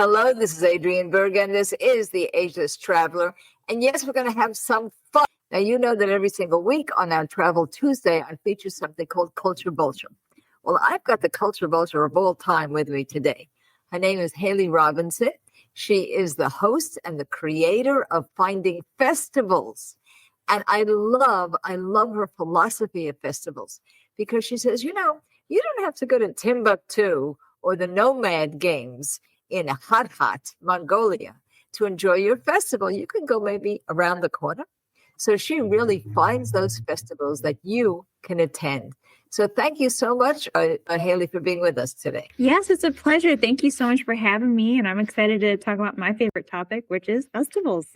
hello. This is Adrienne Berg, and this is The Ageless Traveler. And yes, we're going to have some fun. Now, you know that every single week on our Travel Tuesday, I feature something called Culture Vulture. Well, I've got the Culture Vulture of all time with me today. Her name is Haylie Robinson. She is the host and the creator of Finding Festivals. And I love her philosophy of festivals because she says, you don't have to go to Timbuktu or the Nomad Games in hot Mongolia to enjoy your festival. You can go maybe around the corner. So she really finds those festivals that you can attend. So thank you so much, Haylie, for being with us today. Yes, it's a pleasure. Thank you so much for having me. And I'm excited to talk about my favorite topic, which is festivals.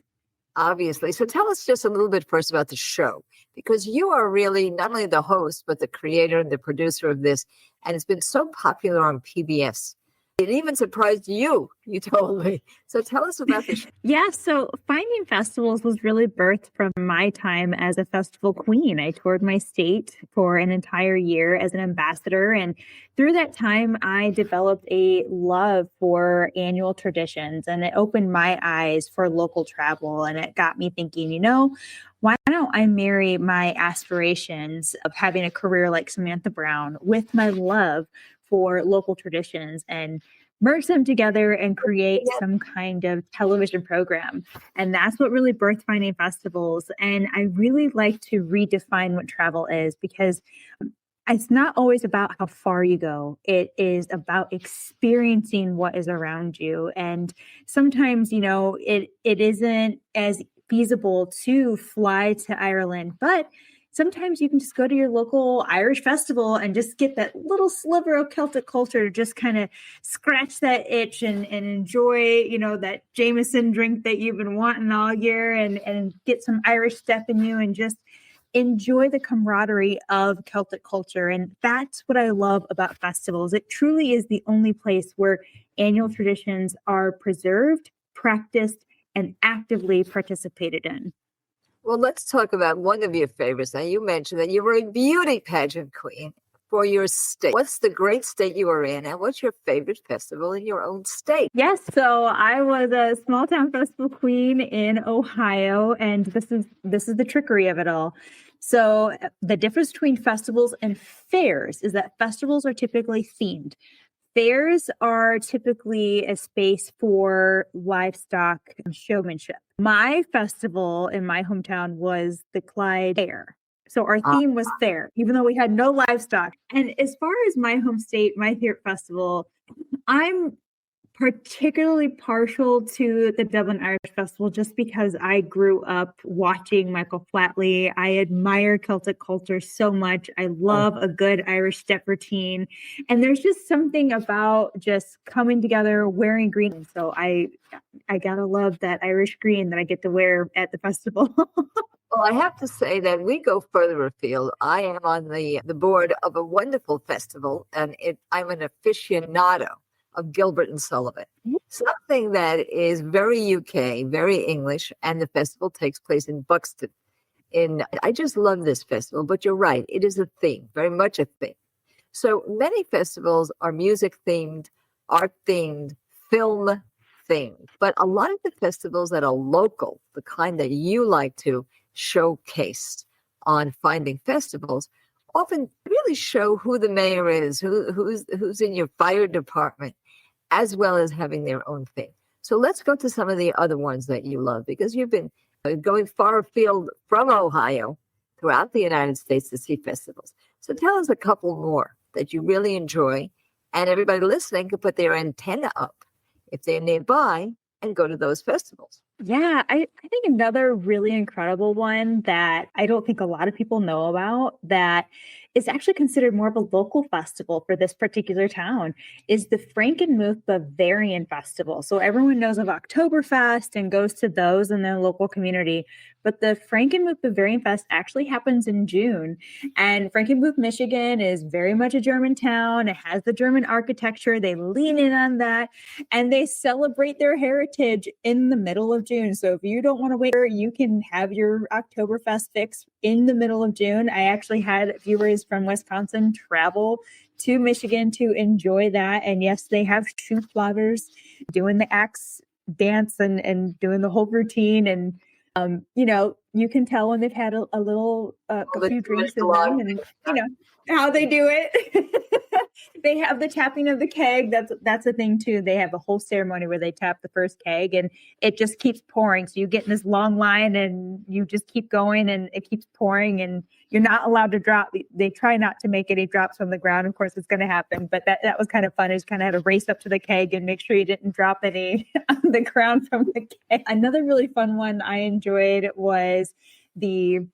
Obviously. So tell us just a little bit first about the show, because you are really not only the host, but the creator and the producer of this. And it's been so popular on PBS. It even surprised you told me. So tell us about the show. Yeah, so Finding Festivals was really birthed from my time as a festival queen. I toured my state for an entire year as an ambassador. And through that time, I developed a love for annual traditions, and it opened my eyes for local travel. And it got me thinking, why don't I marry my aspirations of having a career like Samantha Brown with my love for local traditions and merge them together and create some kind of television program. And that's what really birthed Finding Festivals. And I really like to redefine what travel is, because it's not always about how far you go. It is about experiencing what is around you. And sometimes, it isn't as feasible to fly to Ireland, but sometimes you can just go to your local Irish festival and just get that little sliver of Celtic culture to just kind of scratch that itch and enjoy, that Jameson drink that you've been wanting all year and get some Irish step in you and just enjoy the camaraderie of Celtic culture. And that's what I love about festivals. It truly is the only place where annual traditions are preserved, practiced, and actively participated in. Well, let's talk about one of your favorites. Now, you mentioned that you were a beauty pageant queen for your state. What's the great state you were in, and what's your favorite festival in your own state? Yes, so I was a small town festival queen in Ohio, and this is the trickery of it all. So the difference between festivals and fairs is that festivals are typically themed. Fairs are typically a space for livestock showmanship. My festival in my hometown was the Clyde Fair. So our theme was fair, even though we had no livestock. And as far as my home state, my favorite festival, I'm particularly partial to the Dublin Irish Festival just because I grew up watching Michael Flatley. I admire Celtic culture so much. I love a good Irish step routine. And there's just something about just coming together, wearing green. So I gotta love that Irish green that I get to wear at the festival. Well, I have to say that we go further afield. I am on the board of a wonderful festival, and I'm an aficionado of Gilbert and Sullivan, something that is very UK, very English, and the festival takes place in Buxton. I just love this festival, but you're right, it is a theme, very much a theme. So many festivals are music themed, art themed, film themed, but a lot of the festivals that are local, the kind that you like to showcase on Finding Festivals, often really show who the mayor is, who's in your fire department, as well as having their own thing. So let's go to some of the other ones that you love, because you've been going far afield from Ohio throughout the United States to see festivals. So tell us a couple more that you really enjoy, and everybody listening can put their antenna up if they're nearby and go to those festivals. Yeah, I think another really incredible one that I don't think a lot of people know about, that is actually considered more of a local festival for this particular town, is the Frankenmuth Bavarian Festival. So everyone knows of Oktoberfest and goes to those in their local community. But the Frankenmuth Bavarian Fest actually happens in June. And Frankenmuth, Michigan is very much a German town. It has the German architecture. They lean in on that, and they celebrate their heritage in the middle of June. So if you don't want to wait, you can have your Oktoberfest fix in the middle of June. I actually had viewers from Wisconsin travel to Michigan to enjoy that. And yes, they have true flowers doing the axe dance and doing the whole routine. And, you can tell when they've had a little, a few drinks in them and, how they do it. They have the tapping of the keg. That's a thing too. They have a whole ceremony where they tap the first keg and it just keeps pouring. So you get in this long line and you just keep going and it keeps pouring and you're not allowed to drop. They try not to make any drops from the ground. Of course, it's going to happen, but that was kind of fun. I just kind of had to race up to the keg and make sure you didn't drop any on the ground from the keg. Another really fun one I enjoyed was the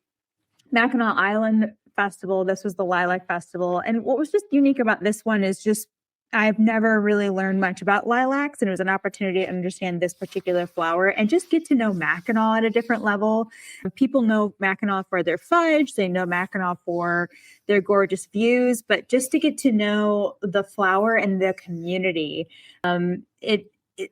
Mackinac Island Festival. This was the Lilac Festival. And what was just unique about this one is just I've never really learned much about lilacs, and it was an opportunity to understand this particular flower and just get to know Mackinac at a different level. People know Mackinac for their fudge. They know Mackinac for their gorgeous views, but just to get to know the flower and the community,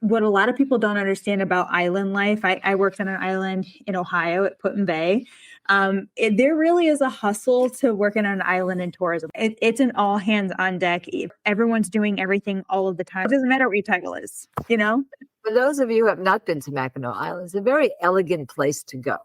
what a lot of people don't understand about island life. I worked on an island in Ohio at Put in Bay. There really is a hustle to working on an island in tourism. It's an all hands on deck. Everyone's doing everything all of the time. It doesn't matter what your title is, For those of you who have not been to Mackinac Island, it's a very elegant place to go.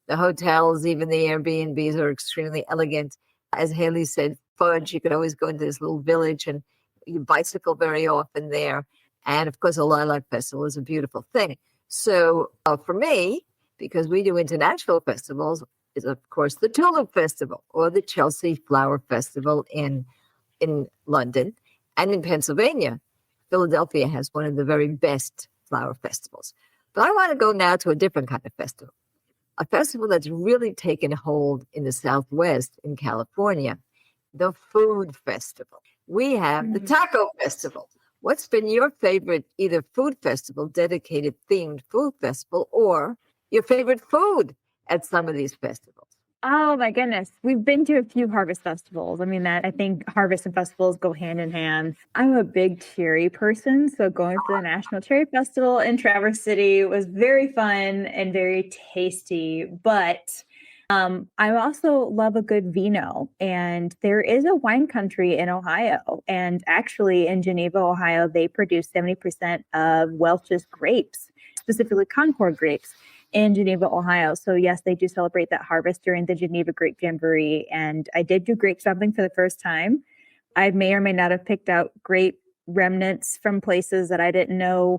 The hotels, even the Airbnbs, are extremely elegant. As Haylie said, fudge, you could always go into this little village and you bicycle very often there. And of course, a Lilac Festival is a beautiful thing. So for me, because we do international festivals, is of course the Tulip Festival or the Chelsea Flower Festival in London. And in Pennsylvania, Philadelphia has one of the very best flower festivals. But I want to go now to a different kind of festival, a festival that's really taken hold in the Southwest in California, the Food Festival. We have the Taco Festival. What's been your favorite either food festival, dedicated themed food festival, or your favorite food at some of these festivals? Oh my goodness. We've been to a few harvest festivals. I think harvest and festivals go hand in hand. I'm a big cherry person. So going to the National Cherry Festival in Traverse City was very fun and very tasty. But I also love a good vino, and there is a wine country in Ohio. And actually in Geneva, Ohio, they produce 70% of Welch's grapes, specifically Concord grapes in Geneva, Ohio. So yes, they do celebrate that harvest during the Geneva Grape Jamboree. And I did do grape stomping for the first time. I may or may not have picked out grape remnants from places that I didn't know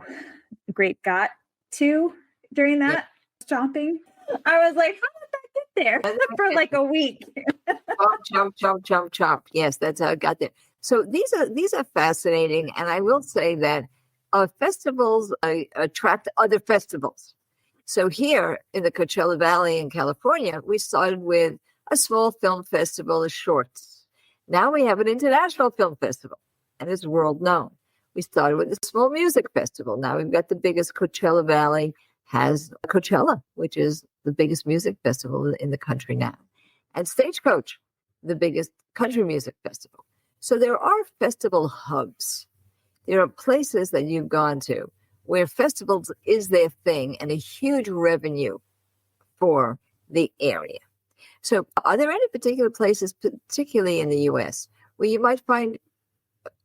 grape got to during that stomping. I was like, how did that get there for like a week? Chomp. Yes, that's how it got there. So these are fascinating. And I will say that festivals attract other festivals. So here in the Coachella Valley in California, we started with a small film festival of shorts. Now we have an international film festival, and it's world known. We started with a small music festival. Now we've got the biggest. Coachella Valley has Coachella, which is the biggest music festival in the country now. And Stagecoach, the biggest country music festival. So there are festival hubs. There are places that you've gone to where festivals is their thing and a huge revenue for the area. So are there any particular places, particularly in the U.S., where you might find,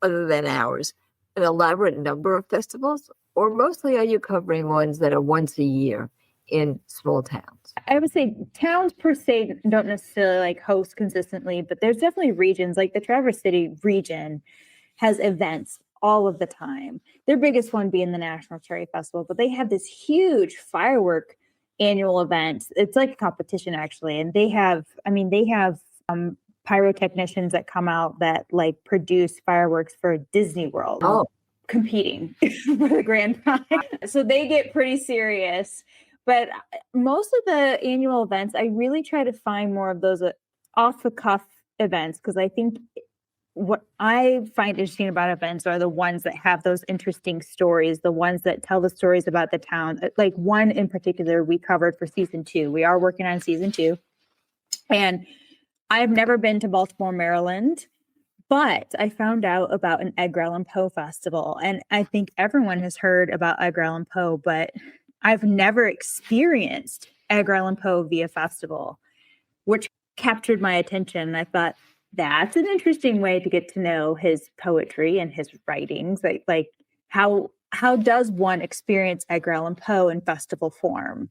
other than ours, an elaborate number of festivals? Or mostly are you covering ones that are once a year in small towns? I would say towns per se don't necessarily host consistently, but there's definitely regions, like the Traverse City region has events all of the time. Their biggest one being the National Cherry Festival, but they have this huge firework annual event. It's like a competition actually. And they have pyrotechnicians that come out that produce fireworks for Disney World. Oh, competing for the grand prize. So they get pretty serious. But most of the annual events, I really try to find more of those off the cuff events, because I think what I find interesting about events are the ones that have those interesting stories, the ones that tell the stories about the town. Like one in particular we covered for season 2. We are working on season 2. And I've never been to Baltimore, Maryland, but I found out about an Edgar Allan Poe Festival. And I think everyone has heard about Edgar Allan Poe, but I've never experienced Edgar Allan Poe via festival, which captured my attention. I thought, That's an interesting way to get to know his poetry and his writings. Like how does one experience Edgar Allan Poe in festival form?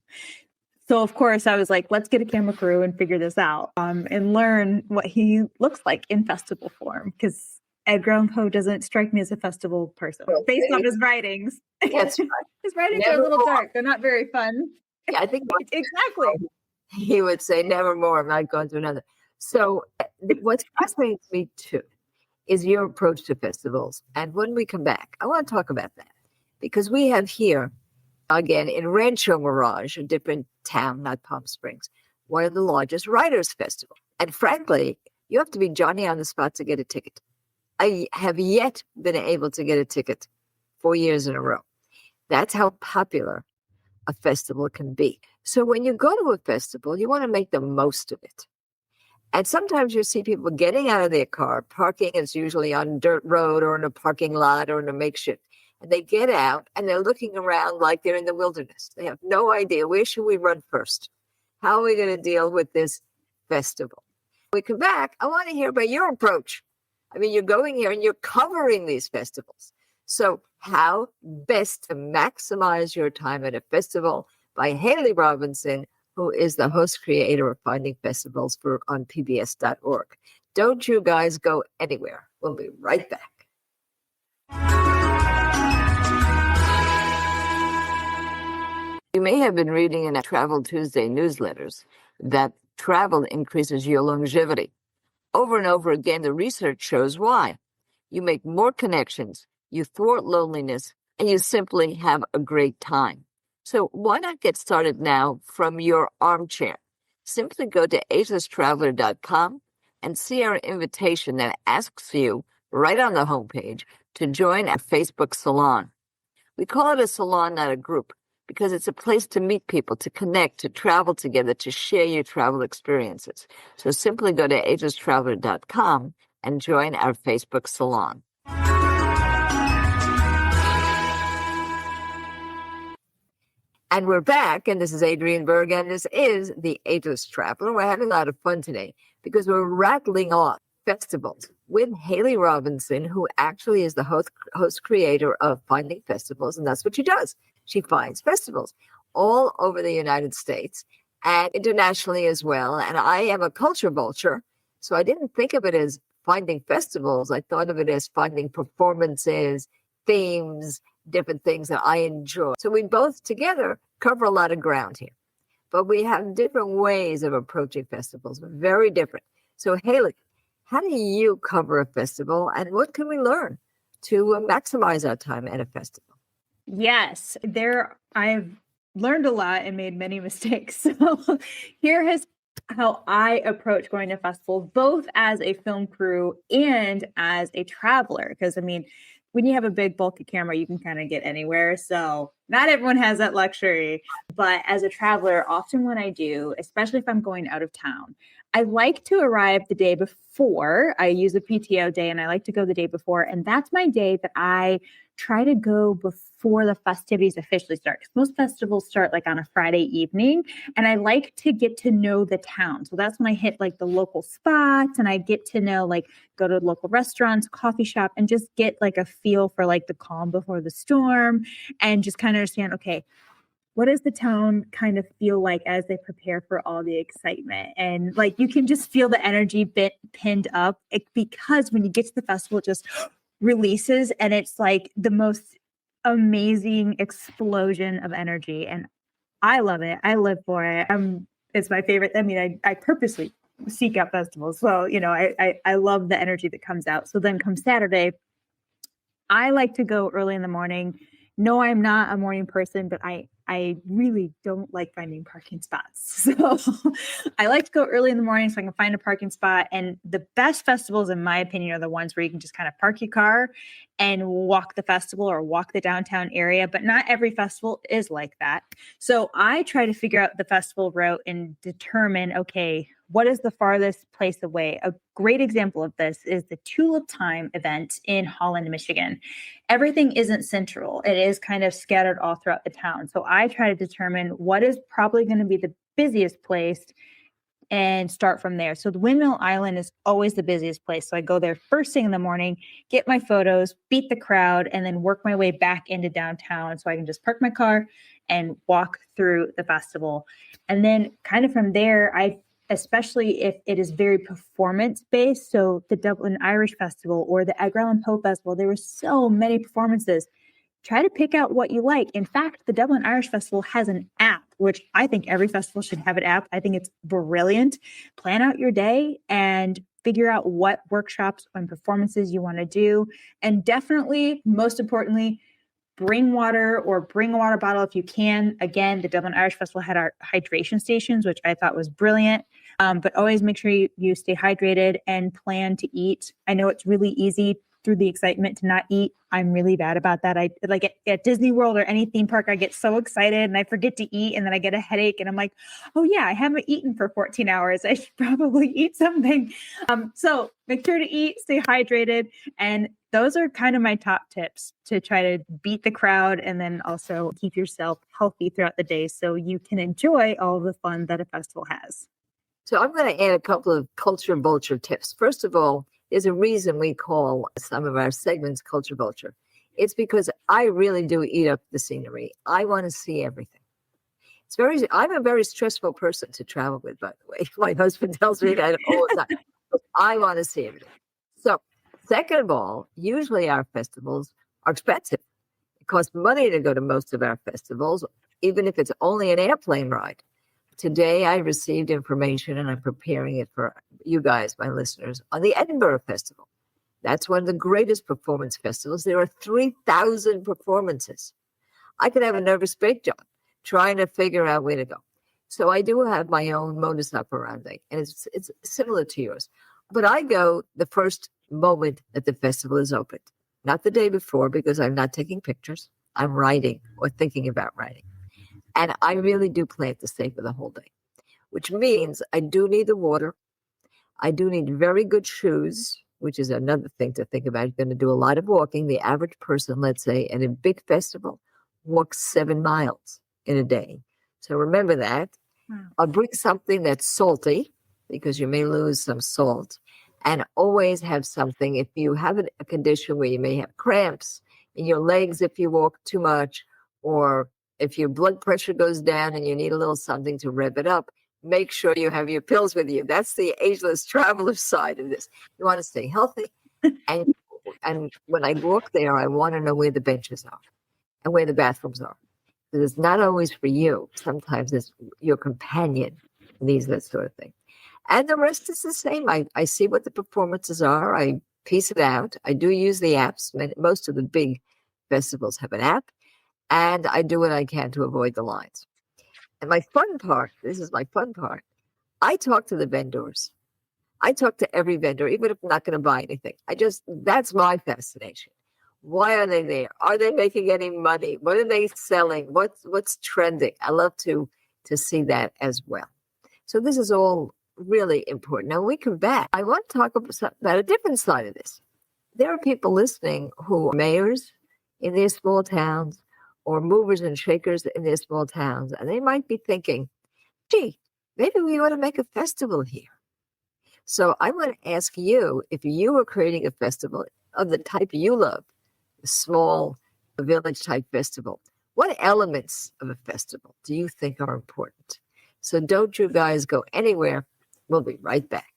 So of course I was like, let's get a camera crew and figure this out, and learn what he looks like in festival form, because Edgar Allan Poe doesn't strike me as a festival person Well, based on his writings. that's right. His writings are a Never little more. dark. They're not very fun. Yeah, I think Exactly. he would say, never more. I'm not going to another. So what's fascinating to me too is your approach to festivals. And when we come back, I want to talk about that because we have here, again, in Rancho Mirage, a different town, not Palm Springs, one of the largest writers' festivals. And frankly, you have to be Johnny on the spot to get a ticket. I have yet been able to get a ticket 4 years in a row. That's how popular a festival can be. So when you go to a festival, you want to make the most of it. And sometimes you see people getting out of their car, parking is usually on dirt road or in a parking lot or in a makeshift. And they get out and they're looking around like they're in the wilderness. They have no idea, where should we run first? How are we going to deal with this festival? When we come back, I want to hear about your approach. I mean, you're going here and you're covering these festivals. So how best to maximize your time at a festival by Haylie Robinson, who is the host creator of Finding Festivals on PBS.org. Don't you guys go anywhere. We'll be right back. You may have been reading in Travel Tuesday newsletters that travel increases your longevity. Over and over again, the research shows why. You make more connections, you thwart loneliness, and you simply have a great time. So why not get started now from your armchair? Simply go to agelesstraveler.com and see our invitation that asks you right on the homepage to join our Facebook salon. We call it a salon, not a group, because it's a place to meet people, to connect, to travel together, to share your travel experiences. So simply go to agelesstraveler.com and join our Facebook salon. And we're back, and this is Adrienne Berg, and this is the Ageless Traveler. We're having a lot of fun today because we're rattling off festivals with Haylie Robinson, who actually is the host creator of Finding Festivals, and that's what she does. She finds festivals all over the United States and internationally as well. And I am a culture vulture, so I didn't think of it as finding festivals. I thought of it as finding performances, themes, different things that I enjoy. So we both together cover a lot of ground here, but we have different ways of approaching festivals, very different. So Haylie, how do you cover a festival and what can we learn to maximize our time at a festival? Yes, I've learned a lot and made many mistakes. So here is how I approach going to festivals, both as a film crew and as a traveler. Because I mean, when you have a big bulky camera, you can kind of get anywhere. So not everyone has that luxury. But as a traveler, often when I do, especially if I'm going out of town, I like to arrive the day before. I use a PTO day and I like to go the day before. And that's my day that I try to go before the festivities officially start. Because most festivals start like on a Friday evening. And I like to get to know the town. So that's when I hit like the local spots and I get to know, like, go to local restaurants, coffee shop, and just get like a feel for like the calm before the storm and just kind of understand, okay, what does the town kind of feel like as they prepare for all the excitement? And like, you can just feel the energy pinned up because when you get to the festival, it just releases and it's like the most amazing explosion of energy. And I love it. I live for it. It's my favorite. I mean, I purposely seek out festivals. So, you know, I love the energy that comes out. So then come Saturday, I like to go early in the morning. No, I'm not a morning person, but I really don't like finding parking spots. So I like to go early in the morning so I can find a parking spot. And the best festivals, in my opinion, are the ones where you can just kind of park your car and walk the festival or walk the downtown area. But not every festival is like that. So I try to figure out the festival route and determine, okay, what is the farthest place away? A great example of this is the Tulip Time event in Holland, Michigan. Everything isn't central. It is kind of scattered all throughout the town. So I try to determine what is probably going to be the busiest place and start from there. So the Windmill Island is always the busiest place. So I go there first thing in the morning, get my photos, beat the crowd, and then work my way back into downtown so I can just park my car and walk through the festival. And then kind of from there, especially if it is very performance based. So the Dublin Irish Festival or the Edgar Allan Poe Festival, there were so many performances. Try to pick out what you like. In fact, the Dublin Irish Festival has an app, which I think every festival should have an app. I think it's brilliant. Plan out your day and figure out what workshops and performances you want to do. And definitely, most importantly, bring water or bring a water bottle if you can. Again, the Dublin Irish Festival had our hydration stations, which I thought was brilliant. But always make sure you stay hydrated and plan to eat. I know it's really easy through the excitement to not eat. I'm really bad about that. I like at Disney World or any theme park, I get so excited and I forget to eat and then I get a headache and I'm like, oh yeah, I haven't eaten for 14 hours. I should probably eat something. So make sure to eat, stay hydrated. And those are kind of my top tips to try to beat the crowd and then also keep yourself healthy throughout the day so you can enjoy all the fun that a festival has. So I'm going to add a couple of culture vulture tips. First of all, there's a reason we call some of our segments Culture Vulture. It's because I really do eat up the scenery. I want to see everything. I'm a very stressful person to travel with, by the way. My husband tells me that all the time. I want to see everything. So, second of all, usually our festivals are expensive. It costs money to go to most of our festivals, even if it's only an airplane ride. Today, I received information, and I'm preparing it for you guys, my listeners, on the Edinburgh Festival. That's one of the greatest performance festivals. There are 3,000 performances. I could have a nervous breakdown trying to figure out where to go. So I do have my own modus operandi, and it's similar to yours. But I go the first moment that the festival is opened, not the day before, because I'm not taking pictures. I'm writing or thinking about writing. And I really do plan to stay for the whole day, which means I do need the water. I do need very good shoes, which is another thing to think about. You're going to do a lot of walking. The average person, let's say, at a big festival, walks 7 miles in a day. So remember that. Wow. I'll bring something that's salty because you may lose some salt. And always have something if you have a condition where you may have cramps in your legs if you walk too much, or if your blood pressure goes down and you need a little something to rev it up, make sure you have your pills with you. That's the ageless traveler side of this. You want to stay healthy. And when I walk there, I want to know where the benches are and where the bathrooms are. Because it's not always for you. Sometimes it's your companion needs that sort of thing. And the rest is the same. I see what the performances are. I piece it out. I do use the apps. Most of the big festivals have an app. And I do what I can to avoid the lines. And my fun part, this is my fun part, I talk to the vendors. I talk to every vendor, even if I'm not going to buy anything. That's my fascination. Why are they there? Are they making any money? What are they selling? What's trending? I love to see that as well. So this is all really important. Now, when we come back, I want to talk about a different side of this. There are people listening who are mayors in their small towns, or movers and shakers in their small towns. And they might be thinking, gee, maybe we ought to make a festival here. So I want to ask you, if you were creating a festival of the type you love, a small village type festival, what elements of a festival do you think are important? So don't you guys go anywhere. We'll be right back.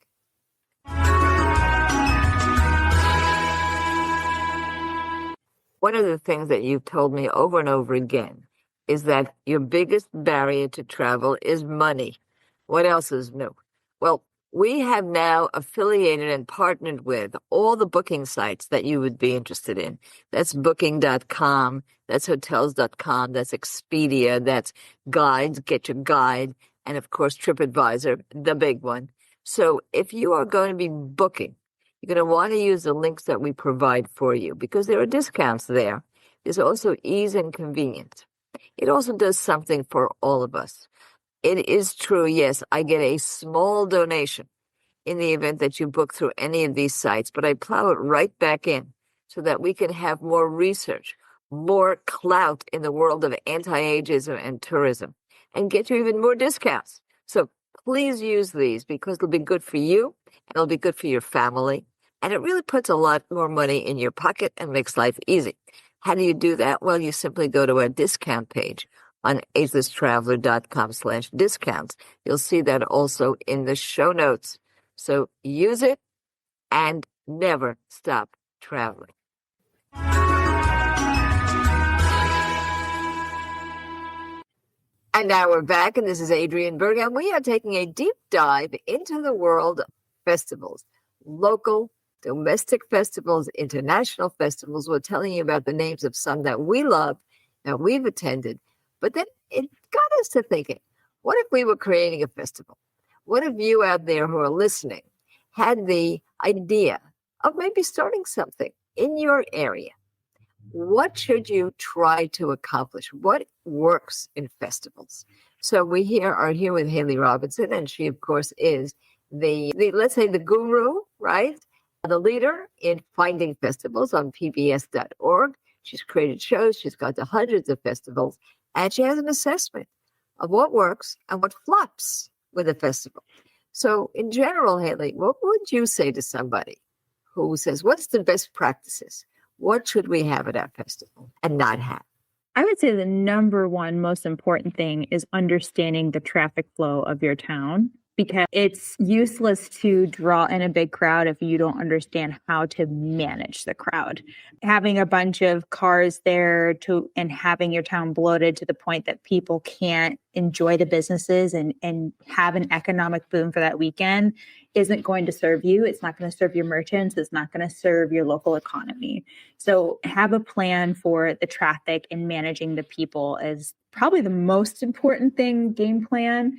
One of the things that you've told me over and over again is that your biggest barrier to travel is money. What else is new? Well, we have now affiliated and partnered with all the booking sites that you would be interested in. That's booking.com, that's hotels.com, that's Expedia, that's Guides, get your guide, and of course TripAdvisor, the big one. So if you are going to be booking, you're going to want to use the links that we provide for you because there are discounts there. There's also ease and convenience. It also does something for all of us. It is true, yes, I get a small donation in the event that you book through any of these sites, but I plow it right back in so that we can have more research, more clout in the world of anti-ageism and tourism, and get you even more discounts. So please use these because it'll be good for you and it'll be good for your family. And it really puts a lot more money in your pocket and makes life easy. How do you do that? Well, you simply go to our discount page on agelesstraveler.com/discounts. You'll see that also in the show notes. So use it and never stop traveling. And now we're back, and this is Adrienne Berg, and we are taking a deep dive into the world of festivals, local, domestic festivals, international festivals. We're telling you about the names of some that we love, that we've attended. But then it got us to thinking, what if we were creating a festival? What if you out there who are listening had the idea of maybe starting something in your area? What should you try to accomplish? What works in festivals? So we are here with Haylie Robinson, and she, of course, is the let's say the guru, right? The leader in Finding Festivals on PBS.org. She's created shows. She's gone to hundreds of festivals, and she has an assessment of what works and what flops with a festival. So in general, Haylie, what would you say to somebody who says, what's the best practices? What should we have at our festival and not have? I would say the number one most important thing is understanding the traffic flow of your town, because it's useless to draw in a big crowd if you don't understand how to manage the crowd. Having a bunch of cars there and having your town bloated to the point that people can't enjoy the businesses and have an economic boom for that weekend isn't going to serve you. It's not going to serve your merchants. It's not going to serve your local economy. So have a plan for the traffic, and managing the people is probably the most important thing. Game plan.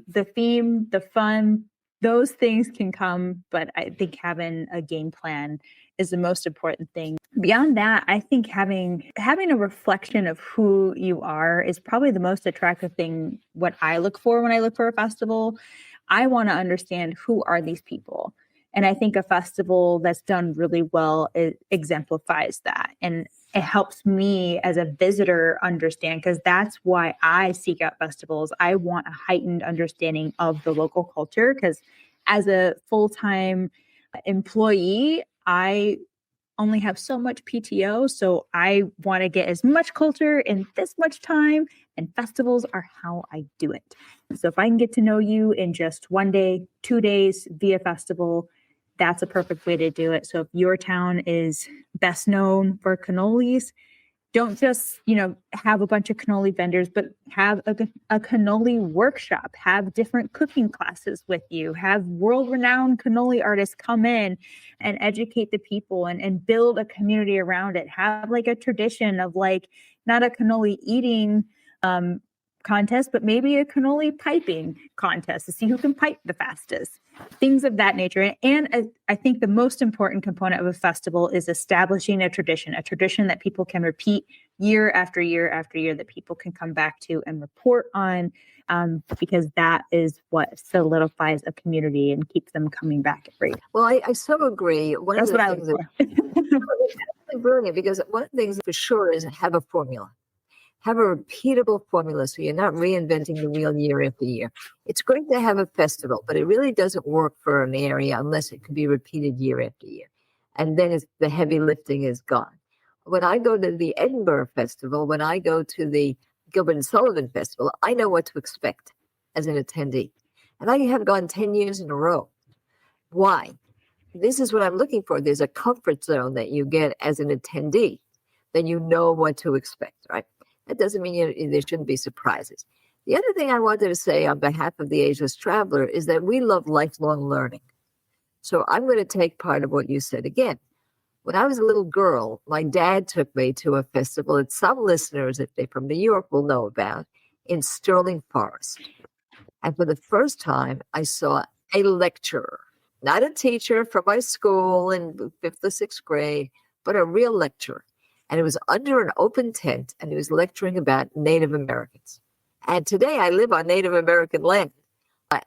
The theme, the fun, those things can come, but I think having a game plan is the most important thing. Beyond that, I think having a reflection of who you are is probably the most attractive thing. What I look for when I look for a festival, I want to understand, who are these people? And I think a festival that's done really well, it exemplifies that. And it helps me as a visitor understand, because that's why I seek out festivals. I want a heightened understanding of the local culture, because as a full-time employee, I only have so much PTO. So I want to get as much culture in this much time, and festivals are how I do it. So if I can get to know you in just 1 day, 2 days via festival, that's a perfect way to do it. So if your town is best known for cannolis, don't just, have a bunch of cannoli vendors, but have a cannoli workshop, have different cooking classes with you, have world-renowned cannoli artists come in and educate the people and build a community around it. Have like a tradition of not a cannoli eating contest, but maybe a cannoli piping contest to see who can pipe the fastest. Things of that nature. And I think the most important component of a festival is establishing a tradition that people can repeat year after year after year, that people can come back to and report on, because that is what solidifies a community and keeps them coming back every year. Well, I so agree. That's what I look for. It's brilliant, because one of the things for sure is have a formula. Have a repeatable formula, so you're not reinventing the wheel year after year. It's great to have a festival, but it really doesn't work for an area unless it can be repeated year after year. And then the heavy lifting is gone. When I go to the Edinburgh Festival, when I go to the Gilbert and Sullivan Festival, I know what to expect as an attendee. And I have gone 10 years in a row. Why? This is what I'm looking for. There's a comfort zone that you get as an attendee. Then you know what to expect, right? That doesn't mean there shouldn't be surprises. The other thing I wanted to say on behalf of the Ageless Traveler is that we love lifelong learning. So I'm going to take part of what you said again. When I was a little girl, my dad took me to a festival that some listeners, if they're from New York, will know about, in Sterling Forest. And for the first time, I saw a lecturer, not a teacher from my school in 5th or 6th grade, but a real lecturer. And it was under an open tent, and he was lecturing about Native Americans. And today I live on Native American land.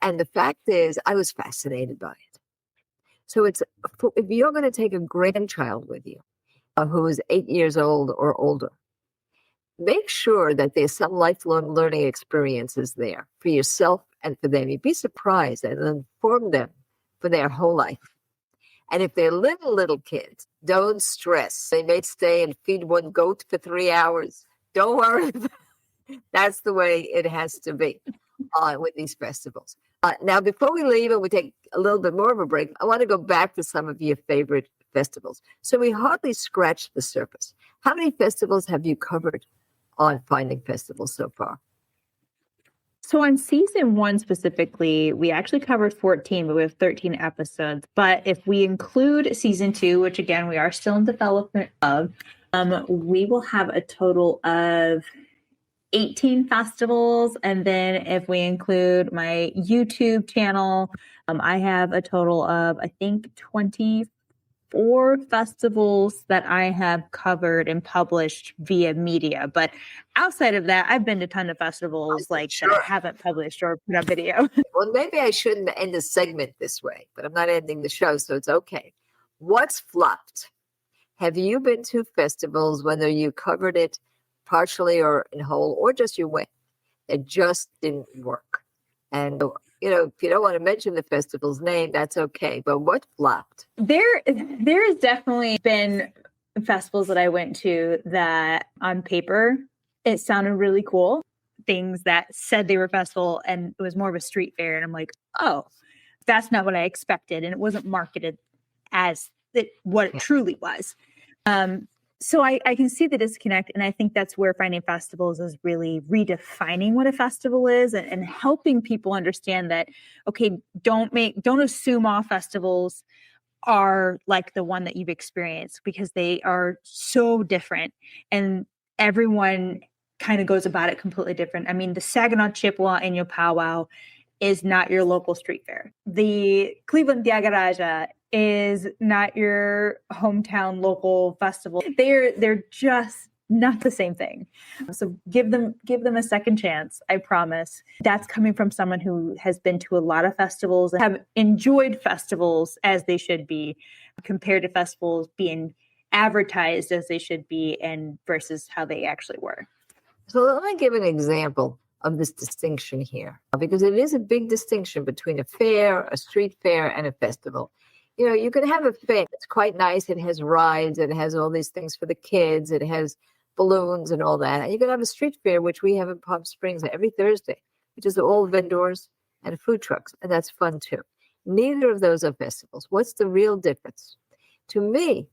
And the fact is, I was fascinated by it. So if you're going to take a grandchild with you who is 8 years old or older, make sure that there's some lifelong learning experiences there for yourself and for them. You'd be surprised, and it'll inform them for their whole life. And if they're little kids, don't stress. They may stay and feed one goat for 3 hours. Don't worry. That's the way it has to be with these festivals. Now, before we leave and we take a little bit more of a break, I want to go back to some of your favorite festivals. So we hardly scratched the surface. How many festivals have you covered on Finding Festivals so far? So on season 1 specifically, we actually covered 14, but we have 13 episodes. But if we include season 2, which again, we are still in development of, we will have a total of 18 festivals. And then if we include my YouTube channel, I have a total of, I think, 24 festivals that I have covered and published via media. But outside of that, I've been to a ton of festivals that I haven't published or put up video. Well, maybe I shouldn't end a segment this way, but I'm not ending the show, so it's okay. What's flopped? Have you been to festivals, whether you covered it partially or in whole, or just you went? It just didn't work. And if you don't want to mention the festival's name, that's okay. But what flopped? There has definitely been festivals that I went to that on paper, it sounded really cool. Things that said they were a festival and it was more of a street fair. And I'm like, oh, that's not what I expected. And it wasn't marketed as what it truly was. So I can see the disconnect. And I think that's where Finding Festivals is really redefining what a festival is and helping people understand that, okay, don't assume all festivals are like the one that you've experienced, because they are so different and everyone kind of goes about it completely different. I mean, the Saginaw Chippewa Annual Powwow is not your local street fair. The Cleveland Diagaraja is not your hometown local festival. They're just not the same thing. So give them a second chance. I promise. That's coming from someone who has been to a lot of festivals and have enjoyed festivals as they should be, compared to festivals being advertised as they should be and versus how they actually were. So let me give an example of this distinction here, because it is a big distinction between a fair, a street fair, and a festival. You can have a fair. It's quite nice. It has rides. It has all these things for the kids. It has balloons and all that. And you can have a street fair, which we have in Palm Springs every Thursday, which is all vendors and food trucks. And that's fun too. Neither of those are festivals. What's the real difference? To me,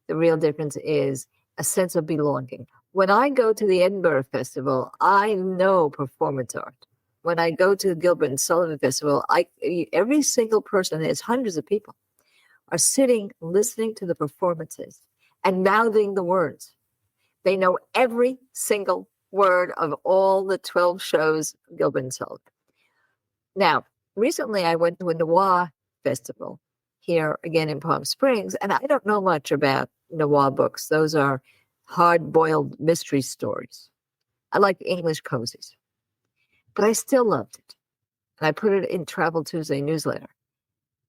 the real difference is a sense of belonging. When I go to the Edinburgh Festival, I know performance art. When I go to the Gilbert and Sullivan Festival, every single person, there's hundreds of people, are sitting, listening to the performances and mouthing the words. They know every single word of all the 12 shows of Gilbert and Sullivan. Now, recently I went to a noir festival here again in Palm Springs, and I don't know much about noir books. Those are hard-boiled mystery stories. I like English cozies, but I still loved it. And I put it in Travel Tuesday newsletter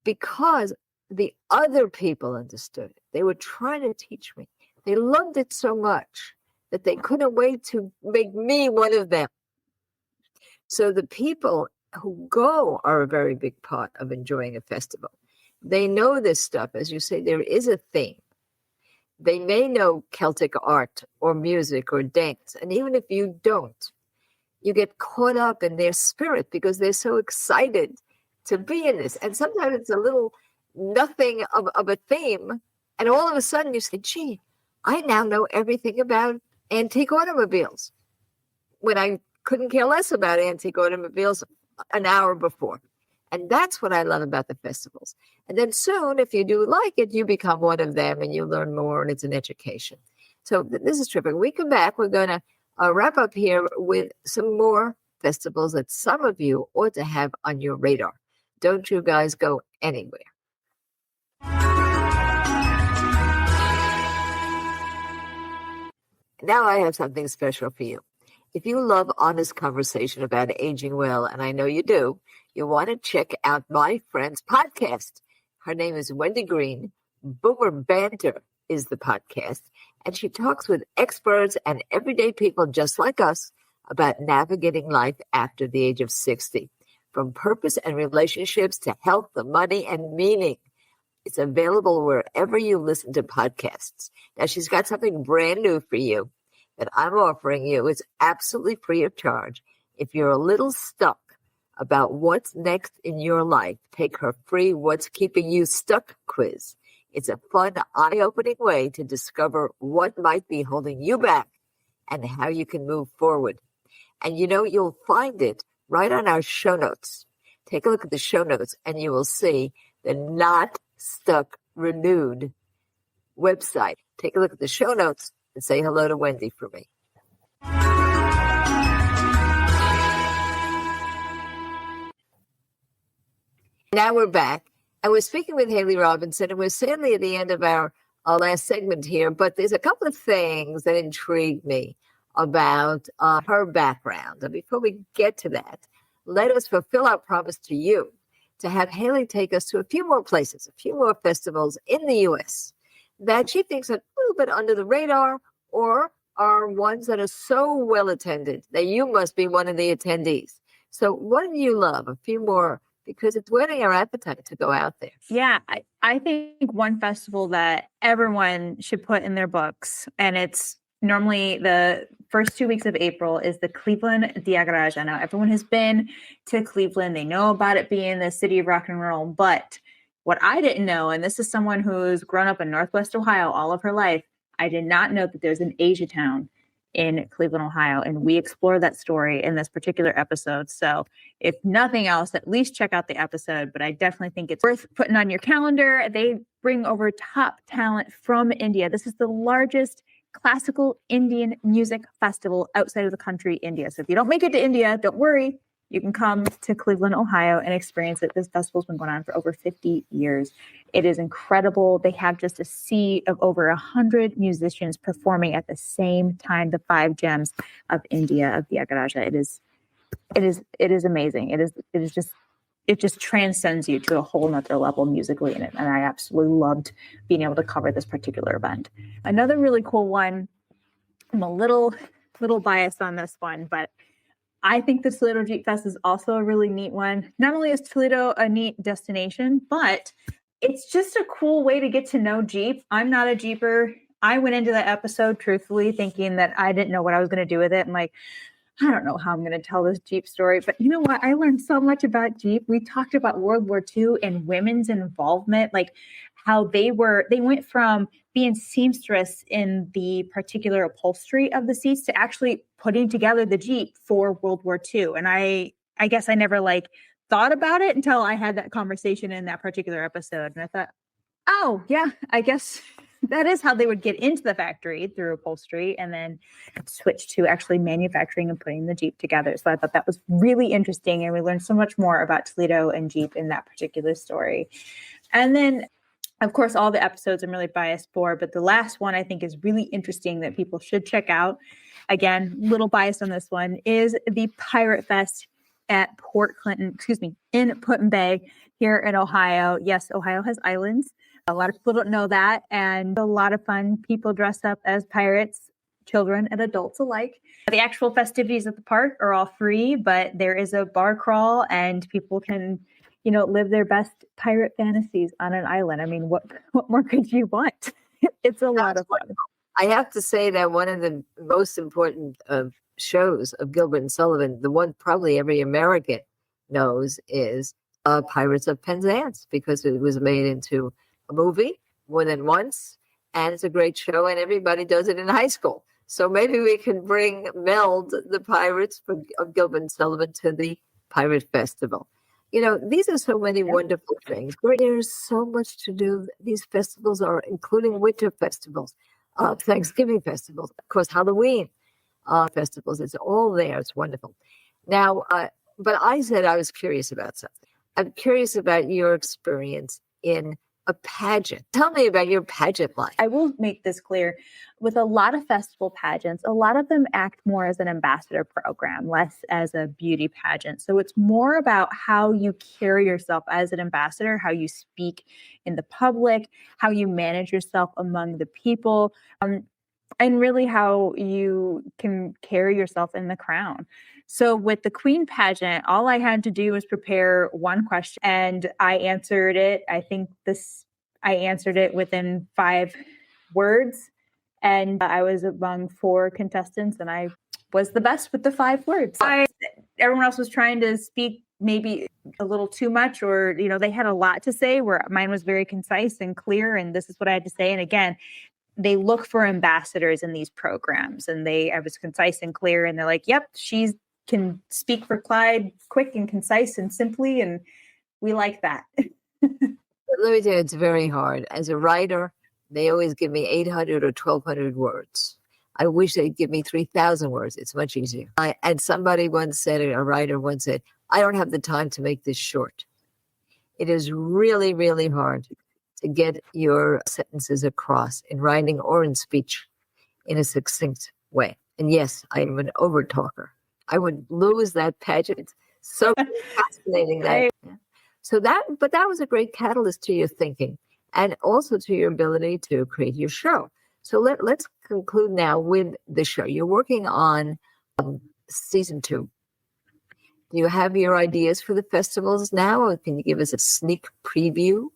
because the other people understood it. They were trying to teach me. They loved it so much that they couldn't wait to make me one of them. So the people who go are a very big part of enjoying a festival. They know this stuff. As you say, there is a theme. They may know Celtic art or music or dance. And even if you don't, you get caught up in their spirit because they're so excited to be in this. And sometimes it's a little nothing of a theme. And all of a sudden you say, gee, I now know everything about antique automobiles when I couldn't care less about antique automobiles an hour before. And that's what I love about the festivals. And then soon, if you do like it, you become one of them and you learn more, and it's an education. So this is terrific. When we come back, we're going to wrap up here with some more festivals that some of you ought to have on your radar. Don't you guys go anywhere. Now I have something special for you. If you love honest conversation about aging well, and I know you do, you'll want to check out my friend's podcast. Her name is Wendy Green. Boomer Banter is the podcast, and she talks with experts and everyday people just like us about navigating life after the age of 60. from purpose and relationships to health, the money, and meaning. It's available wherever you listen to podcasts. Now, she's got something brand new for you that I'm offering you. It's absolutely free of charge. If you're a little stuck about what's next in your life, take her free What's Keeping You Stuck quiz. It's a fun, eye-opening way to discover what might be holding you back and how you can move forward. And you'll find it right on our show notes. Take a look at the show notes and you will see the Not Stuck Renewed website. Take a look at the show notes and say hello to Wendy for me. Now we're back, and we're speaking with Haylie Robinson, and we're sadly at the end of our last segment here, but there's a couple of things that intrigue me about her background. And before we get to that, let us fulfill our promise to you to have Haylie take us to a few more places, a few more festivals in the U.S. that she thinks are a little bit under the radar or are ones that are so well attended that you must be one of the attendees. So what do you love? A few more, because it's whetting our appetite to go out there. Yeah, I think one festival that everyone should put in their books, and it's normally the first 2 weeks of April, is the Cleveland Diagaraja. Now, everyone has been to Cleveland. They know about it being the city of rock and roll. But what I didn't know, and this is someone who's grown up in Northwest Ohio all of her life, I did not know that there's an Asia town in Cleveland, Ohio. And we explore that story in this particular episode. So if nothing else, at least check out the episode. But I definitely think it's worth putting on your calendar. They bring over top talent from India. This is the largest classical Indian music festival outside of the country, India. So if you don't make it to India, don't worry. You can come to Cleveland, Ohio and experience it. This festival's been going on for over 50 years. It is incredible. They have just a sea of over 100 musicians performing at the same time, the five gems of India, of the Agaraja. It is amazing. It just transcends you to a whole nother level musically in it. And I absolutely loved being able to cover this particular event. Another really cool one, I'm a little biased on this one, but I think the Toledo Jeep Fest is also a really neat one. Not only is Toledo a neat destination, but it's just a cool way to get to know Jeep. I'm not a Jeeper. I went into that episode truthfully thinking that I didn't know what I was going to do with it. I'm like, I don't know how I'm going to tell this Jeep story, but you know what? I learned so much about Jeep. We talked about World War II and women's involvement, like how they went from being seamstress in the particular upholstery of the seats to actually putting together the Jeep for World War II. And I guess I never thought about it until I had that conversation in that particular episode. And I thought, oh yeah, I guess that is how they would get into the factory, through upholstery, and then switch to actually manufacturing and putting the Jeep together. So I thought that was really interesting. And we learned so much more about Toledo and Jeep in that particular story. And then, of course, all the episodes I'm really biased for, but the last one I think is really interesting that people should check out. Again, little biased on this one, is the Pirate Fest at in Put-in-Bay here in Ohio. Yes, Ohio has islands. A lot of people don't know that, and a lot of fun. People dress up as pirates, children and adults alike. The actual festivities at the park are all free, but there is a bar crawl, and people can, live their best pirate fantasies on an island. I mean, what more could you want? It's a lot of fun. I have to say that one of the most important shows of Gilbert and Sullivan, the one probably every American knows, is Pirates of Penzance, because it was made into a movie more than once, and it's a great show, and everybody does it in high school. So maybe we can meld the Pirates of Gilbert and Sullivan to the Pirate Festival. These are so many wonderful things. There's so much to do. These festivals are including winter festivals, Thanksgiving festivals, of course, Halloween festivals. It's all there. It's wonderful. Now, but I said I was curious about something. I'm curious about your experience in a pageant. Tell me about your pageant life. I will make this clear. With a lot of festival pageants, a lot of them act more as an ambassador program, less as a beauty pageant. So it's more about how you carry yourself as an ambassador, how you speak in the public, how you manage yourself among the people. and really how you can carry yourself in the crown. So with the Queen pageant, all I had to do was prepare one question and I answered it. I answered it within 5 words. And I was among 4 contestants and I was the best with the 5 words. Everyone else was trying to speak maybe a little too much, or, they had a lot to say, where mine was very concise and clear. And this is what I had to say. And again, they look for ambassadors in these programs, and I was concise and clear, and they're like, yep, she can speak for Clyde quick and concise and simply, and we like that. Let me tell you, it's very hard. As a writer, they always give me 800 or 1,200 words. I wish they'd give me 3,000 words. It's much easier. And somebody once said, a writer once said, I don't have the time to make this short. It is really, really hard to get your sentences across in writing or in speech in a succinct way. And yes, I am an over talker. I would lose that pageant. It's so fascinating that. But that was a great catalyst to your thinking and also to your ability to create your show. So let's conclude now with the show. You're working on season 2. Do you have your ideas for the festivals now, or can you give us a sneak preview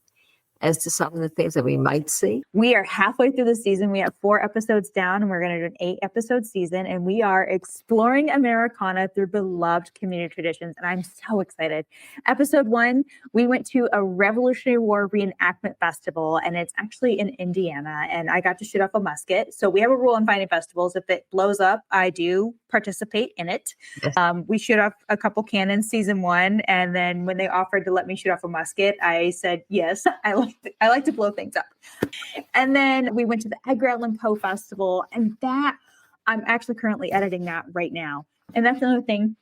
as to some of the things that we might see? We are halfway through the season. We have 4 episodes down, and we're going to do an 8-episode season, and we are exploring Americana through beloved community traditions, and I'm so excited. Episode 1, we went to a Revolutionary War reenactment festival, and it's actually in Indiana, and I got to shoot off a musket. So we have a rule in Finding Festivals. If it blows up, I do participate in it. Yes. We shoot off a couple cannons season 1, and then when they offered to let me shoot off a musket, I said yes. I like to blow things up. And then we went to the Edgar Allan Poe Festival, and that I'm actually currently editing that right now. And that's another thing.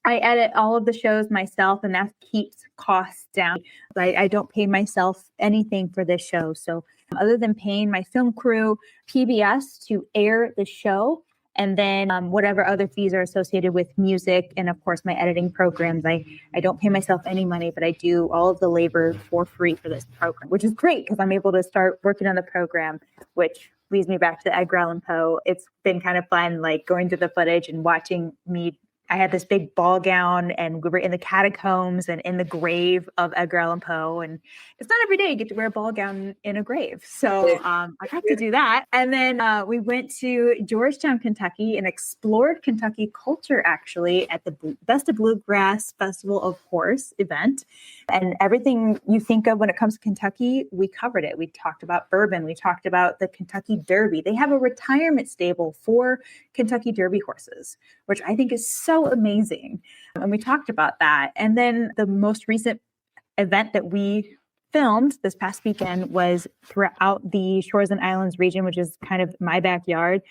I edit all of the shows myself, and that keeps costs down. I don't pay myself anything for this show. So other than paying my film crew, PBS to air the show, and then whatever other fees are associated with music and, of course, my editing programs. I don't pay myself any money, but I do all of the labor for free for this program, which is great because I'm able to start working on the program, which leads me back to Edgar Allan Poe. It's been kind of fun, like going through the footage and watching me. I had this big ball gown, and we were in the catacombs and in the grave of Edgar Allan Poe. And it's not every day you get to wear a ball gown in a grave. So I got to do that. And then we went to Georgetown, Kentucky, and explored Kentucky culture, actually, at the Best of Bluegrass Festival of Horse event. And everything you think of when it comes to Kentucky, we covered it. We talked about bourbon. We talked about the Kentucky Derby. They have a retirement stable for Kentucky Derby horses, which I think is so amazing. And we talked about that. And then the most recent event that we filmed this past weekend was throughout the Shores and Islands region, which is kind of my backyard.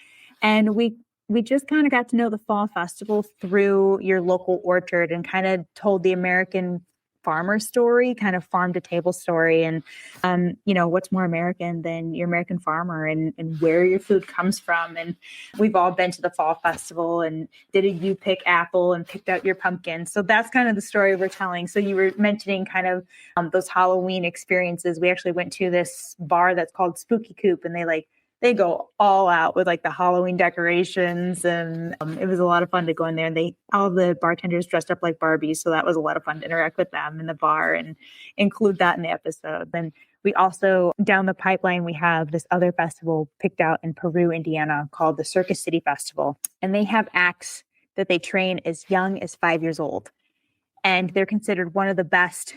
And we just kind of got to know the fall festival through your local orchard and kind of told the American farmer story, kind of farm to table story. And, what's more American than your American farmer and where your food comes from. And we've all been to the fall festival and did a you pick apple and picked out your pumpkin. So that's kind of the story we're telling. So you were mentioning kind of those Halloween experiences. We actually went to this bar that's called Spooky Coop, and they go all out with like the Halloween decorations. And it was a lot of fun to go in there. And all the bartenders dressed up like Barbies. So that was a lot of fun to interact with them in the bar and include that in the episode. And we also, down the pipeline, we have this other festival picked out in Peru, Indiana, called the Circus City Festival. And they have acts that they train as young as 5 years old. And they're considered one of the best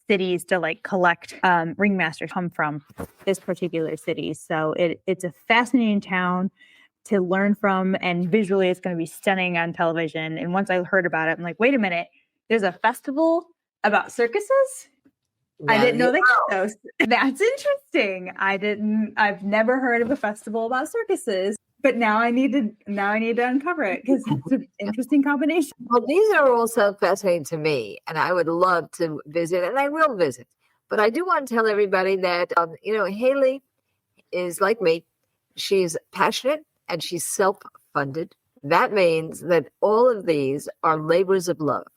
cities to like collect ringmasters come from this particular city. So it's a fascinating town to learn from, and visually it's going to be stunning on television. And once I heard about it, I'm like, wait a minute, there's a festival about circuses? I didn't know they had those. That's interesting. I've never heard of a festival about circuses. But now I need to uncover it because it's an interesting combination. Well, these are also fascinating to me, and I would love to visit, and I will visit. But I do want to tell everybody that, Haylie is like me. She's passionate and she's self-funded. That means that all of these are labors of love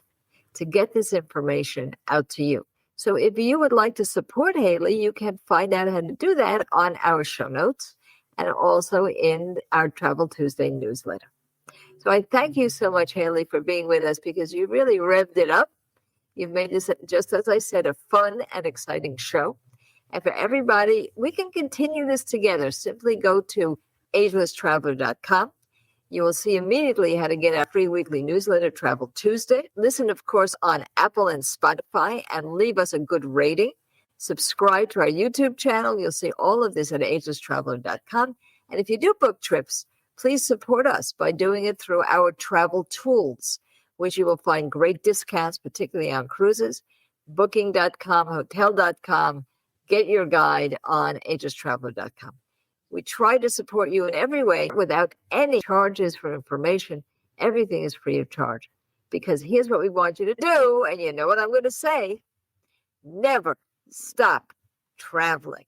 to get this information out to you. So if you would like to support Haylie, you can find out how to do that on our show notes. and also in our Travel Tuesday newsletter. So I thank you so much, Haylie, for being with us, because you really revved it up. You've made this, just as I said, a fun and exciting show. And for everybody, we can continue this together. Simply go to agelesstraveler.com. You will see immediately how to get our free weekly newsletter, Travel Tuesday. Listen, of course, on Apple and Spotify, and leave us a good rating. Subscribe to our YouTube channel. You'll see all of this at agelesstraveler.com. And if you do book trips, please support us by doing it through our travel tools, which you will find great discounts, particularly on cruises. Booking.com, hotel.com. Get your guide on agelesstraveler.com. We try to support you in every way without any charges for information. Everything is free of charge, because here's what we want you to do. And you know what I'm going to say: never stop traveling.